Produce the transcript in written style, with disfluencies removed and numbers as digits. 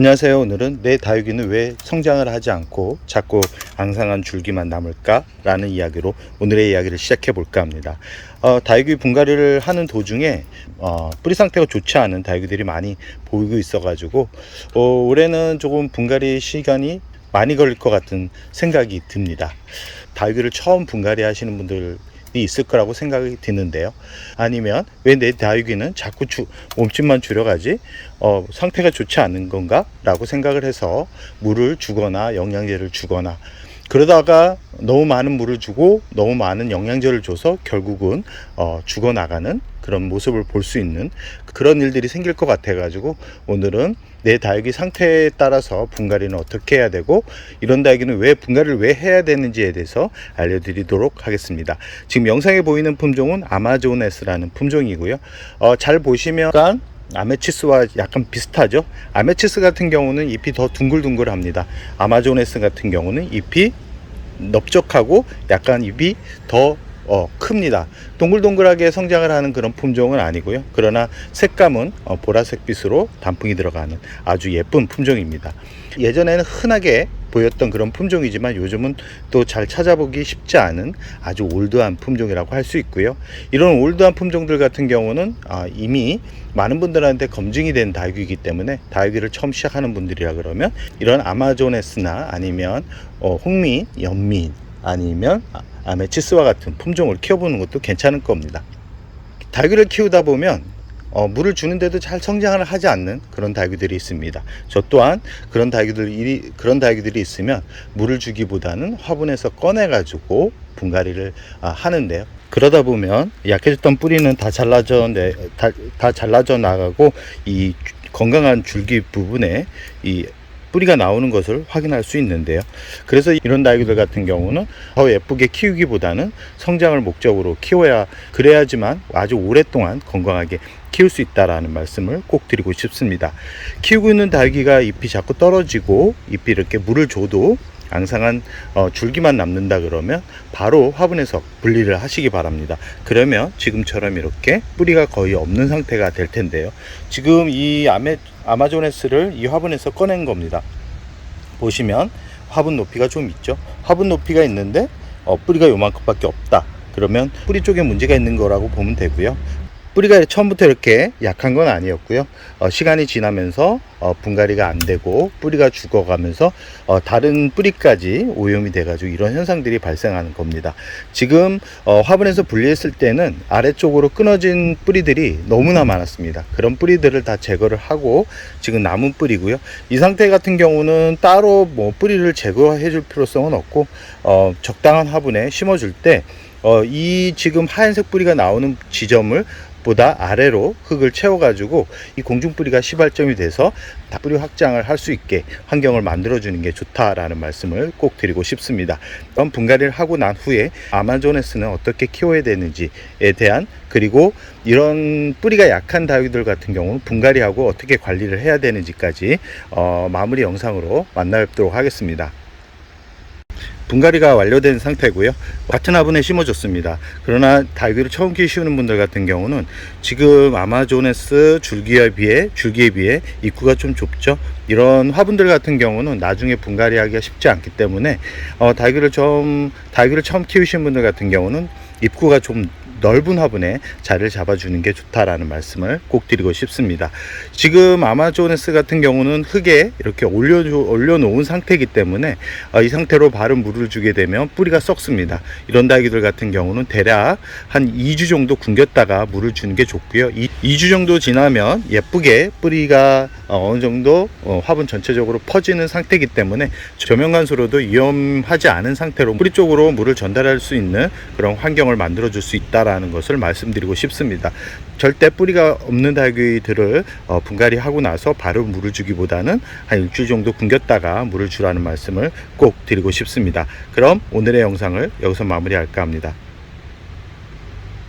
안녕하세요. 오늘은 내 다육이는 왜 성장을 하지 않고 자꾸 앙상한 줄기만 남을까? 라는 이야기로 오늘의 이야기를 시작해 볼까 합니다. 다육이 분갈이를 하는 도중에 뿌리 상태가 좋지 않은 다육이들이 많이 보이고 있어 가지고 올해는 조금 분갈이 시간이 많이 걸릴 것 같은 생각이 듭니다. 다육이를 처음 분갈이 하시는 분들 있을 거라고 생각이 드는데요. 아니면 왜 내 다육이는 자꾸 몸집만 줄여가지 상태가 좋지 않은 건가 라고 생각을 해서 물을 주거나 영양제를 주거나 그러다가 너무 많은 물을 주고 너무 많은 영양제를 줘서 결국은 죽어나가는 그런 모습을 볼 수 있는 그런 일들이 생길 것 같아 가지고 오늘은 내 다육이 상태에 따라서 분갈이는 어떻게 해야 되고 이런 다육이는 왜 분갈이를 왜 해야 되는지에 대해서 알려드리도록 하겠습니다. 지금 영상에 보이는 품종은 아마조네스라는 품종이고요. 잘 보시면 아메치스와 약간 비슷하죠. 아메치스 같은 경우는 잎이 더 둥글둥글합니다. 아마조네스 같은 경우는 잎이 넓적하고 약간 잎이 더 큽니다. 동글동글하게 성장을 하는 그런 품종은 아니고요. 그러나 색감은 보라색빛으로 단풍이 들어가는 아주 예쁜 품종입니다. 예전에는 흔하게 보였던 그런 품종이지만 요즘은 또 잘 찾아보기 쉽지 않은 아주 올드한 품종이라고 할 수 있고요. 이런 올드한 품종들 같은 경우는 이미 많은 분들한테 검증이 된 다육이기 때문에 다육이를 처음 시작하는 분들이라 그러면 이런 아마조네스나 아니면 홍미, 연미 아니면 아메치스와 같은 품종을 키워보는 것도 괜찮을 겁니다. 다육이를 키우다 보면 물을 주는데도 잘 성장을 하지 않는 그런 다육이들이 있습니다. 저 또한 그런 다육이들이 있으면 물을 주기보다는 화분에서 꺼내 가지고 분갈이를 하는데요. 그러다 보면 약해졌던 뿌리는 다 잘라져 나가고 이 건강한 줄기 부분에 이 뿌리가 나오는 것을 확인할 수 있는데요. 그래서 이런 다육이들 같은 경우는 더 예쁘게 키우기보다는 성장을 목적으로 그래야지만 아주 오랫동안 건강하게 키울 수 있다라는 말씀을 꼭 드리고 싶습니다. 키우고 있는 다육이가 잎이 자꾸 떨어지고 잎이 이렇게 물을 줘도 앙상한 줄기만 남는다 그러면 바로 화분에서 분리를 하시기 바랍니다. 그러면 지금처럼 이렇게 뿌리가 거의 없는 상태가 될 텐데요. 지금 이 아마조네스를 이 화분에서 꺼낸 겁니다. 보시면 화분 높이가 좀 있죠. 화분 높이가 있는데 뿌리가 요만큼밖에 없다. 그러면 뿌리 쪽에 문제가 있는 거라고 보면 되고요. 뿌리가 처음부터 이렇게 약한 건 아니었고요. 시간이 지나면서 분갈이가 안 되고 뿌리가 죽어가면서 다른 뿌리까지 오염이 돼가지고 이런 현상들이 발생하는 겁니다. 지금 화분에서 분리했을 때는 아래쪽으로 끊어진 뿌리들이 너무나 많았습니다. 그런 뿌리들을 다 제거를 하고 지금 남은 뿌리고요. 이 상태 같은 경우는 따로 뿌리를 제거해 줄 필요성은 없고 적당한 화분에 심어줄 때 이 지금 하얀색 뿌리가 나오는 지점을 보다 아래로 흙을 채워가지고 이 공중뿌리가 시발점이 돼서 뿌리 확장을 할 수 있게 환경을 만들어주는 게 좋다라는 말씀을 꼭 드리고 싶습니다. 그럼 분갈이를 하고 난 후에 아마조네스는 어떻게 키워야 되는지에 대한 그리고 이런 뿌리가 약한 다육이들 같은 경우는 분갈이하고 어떻게 관리를 해야 되는지까지 마무리 영상으로 만나 뵙도록 하겠습니다. 분갈이가 완료된 상태고요. 같은 화분에 심어줬습니다. 그러나 다육이를 처음 키우시는 분들 같은 경우는 지금 아마조네스 줄기에 비해 입구가 좀 좁죠. 이런 화분들 같은 경우는 나중에 분갈이하기가 쉽지 않기 때문에 다육이를 처음 키우시는 분들 같은 경우는 입구가 좀 넓은 화분에 자리를 잡아주는 게 좋다라는 말씀을 꼭 드리고 싶습니다. 지금 아마조네스 같은 경우는 흙에 이렇게 올려놓은 상태이기 때문에 이 상태로 바로 물을 주게 되면 뿌리가 썩습니다. 이런 다육이들 같은 경우는 대략 한 2주 정도 굶겼다가 물을 주는 게 좋고요. 2주 정도 지나면 예쁘게 뿌리가 어느 정도 화분 전체적으로 퍼지는 상태이기 때문에 조명관수로도 위험하지 않은 상태로 뿌리 쪽으로 물을 전달할 수 있는 그런 환경을 만들어 줄 수 있다라는 것을 말씀드리고 싶습니다. 절대 뿌리가 없는 다육이들을 분갈이 하고 나서 바로 물을 주기보다는 한 일주일 정도 굶겼다가 물을 주라는 말씀을 꼭 드리고 싶습니다. 그럼 오늘의 영상을 여기서 마무리할까 합니다.